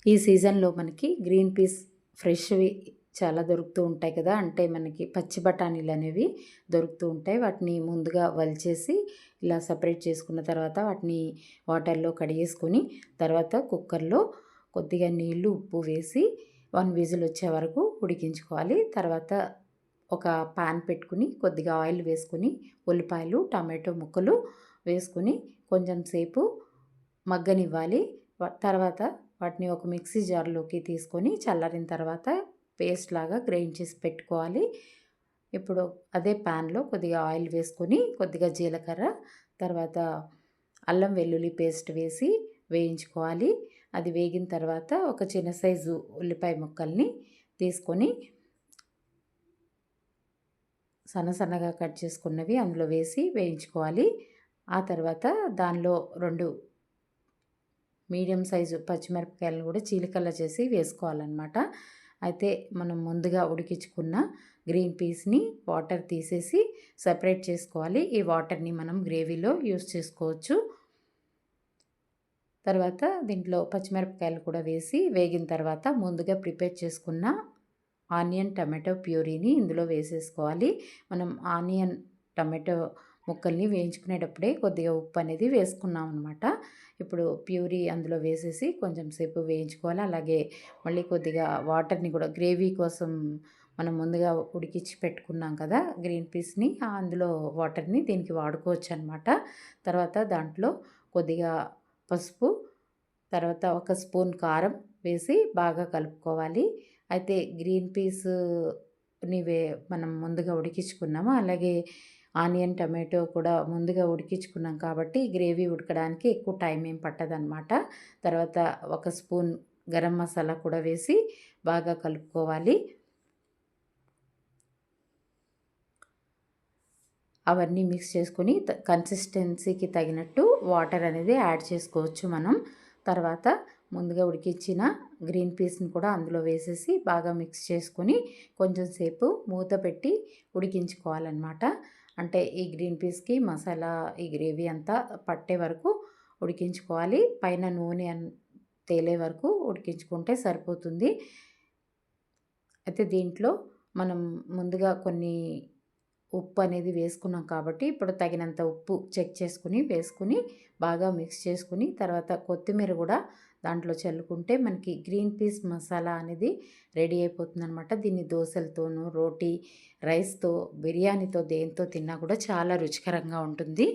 ఈ సీజన్లో మనకి గ్రీన్ పీస్ ఫ్రెష్వి చాలా దొరుకుతూ ఉంటాయి కదా, అంటే మనకి పచ్చి బఠానీలు అనేవి దొరుకుతూ ఉంటాయి. వాటిని ముందుగా వలిచేసి ఇలా సపరేట్ చేసుకున్న తర్వాత వాటిని వాటర్లో కడిగేసుకొని తర్వాత కుక్కర్లో కొద్దిగా నీళ్లు ఉప్పు వేసి 1 విజిల్ వచ్చే వరకు ఉడికించుకోవాలి. తర్వాత ఒక పాన్ పెట్టుకుని కొద్దిగా ఆయిల్ వేసుకుని ఉల్లిపాయలు టమాటో ముక్కలు వేసుకుని కొంచెం సేపు మగ్గనివ్వాలి. తర్వాత వాటిని ఒక మిక్సీ జార్లోకి తీసుకొని చల్లారిన తర్వాత పేస్ట్ లాగా గ్రైండ్ చేసి పెట్టుకోవాలి. ఇప్పుడు అదే ప్యాన్లో కొద్దిగా ఆయిల్ వేసుకొని కొద్దిగా జీలకర్ర తర్వాత అల్లం వెల్లుల్లి పేస్ట్ వేసి వేయించుకోవాలి. అది వేగిన తర్వాత ఒక చిన్న సైజు ఉల్లిపాయ ముక్కల్ని తీసుకొని సన్నగా కట్ చేసుకున్నవి అందులో వేసి వేయించుకోవాలి. ఆ తర్వాత దానిలో 2 మీడియం సైజు పచ్చిమిరపకాయలను కూడా చీలికల్లా చేసి వేసుకోవాలన్నమాట. అయితే మనం ముందుగా ఉడికించుకున్న గ్రీన్ పీస్ని వాటర్ తీసేసి సపరేట్ చేసుకోవాలి. ఈ వాటర్ని మనం గ్రేవీలో యూస్ చేసుకోవచ్చు. తర్వాత దీంట్లో పచ్చిమిరపకాయలు కూడా వేసి వేగిన తర్వాత ముందుగా ప్రిపేర్ చేసుకున్న ఆనియన్ టమాటో ప్యూరీని ఇందులో వేసేసుకోవాలి. మనం ఆనియన్ టమాటో ముక్కల్ని వేయించుకునేటప్పుడే కొద్దిగా ఉప్పు అనేది వేసుకున్నాం అనమాట. ఇప్పుడు ప్యూరీ అందులో వేసేసి కొంచెం సేపు వేయించుకోవాలి. అలాగే మళ్ళీ కొద్దిగా వాటర్ని కూడా గ్రేవీ కోసం మనం ముందుగా ఉడికించి పెట్టుకున్నాం కదా గ్రీన్ పీస్ని, అందులో వాటర్ని దీనికి వాడుకోవచ్చు అనమాట. తర్వాత దాంట్లో కొద్దిగా పసుపు తర్వాత ఒక స్పూన్ కారం వేసి బాగా కలుపుకోవాలి. అయితే గ్రీన్ పీస్ని మనం ముందుగా ఉడికించుకున్నాము. అలాగే ఆనియన్ టమాటో కూడా ముందుగా ఉడికించుకున్నాం కాబట్టి గ్రేవీ ఉడకడానికి ఎక్కువ టైం ఏం పట్టదనమాట. తర్వాత ఒక స్పూన్ గరం మసాలా కూడా వేసి బాగా కలుపుకోవాలి. అవన్నీ మిక్స్ చేసుకొని కన్సిస్టెన్సీకి తగినట్టు వాటర్ అనేది యాడ్ చేసుకోవచ్చు మనం. తర్వాత ముందుగా ఉడికించిన గ్రీన్ పీస్ని కూడా అందులో వేసేసి బాగా మిక్స్ చేసుకొని కొంచెం సేపు మూత పెట్టి ఉడికించుకోవాలన్నమాట. అంటే ఈ గ్రీన్ పీస్కి మసాలా ఈ గ్రేవీ అంతా పట్టే వరకు ఉడికించుకోవాలి. పైన నూనె తేలే వరకు ఉడికించుకుంటే సరిపోతుంది. అయితే దీంట్లో మనం ముందుగా కొన్ని ఉప్పు అనేది వేసుకున్నాం కాబట్టి ఇప్పుడు తగినంత ఉప్పు చెక్ చేసుకుని వేసుకుని బాగా మిక్స్ చేసుకుని తర్వాత కొత్తిమీర కూడా దాంట్లో చల్లుకుంటే మనకి గ్రీన్ పీస్ మసాలా అనేది రెడీ అయిపోతుంది అనమాట. దీన్ని దోశలతోనూ రోటీ రైస్తో బిర్యానీతో దేంతో తిన్నా కూడా చాలా రుచికరంగా ఉంటుంది.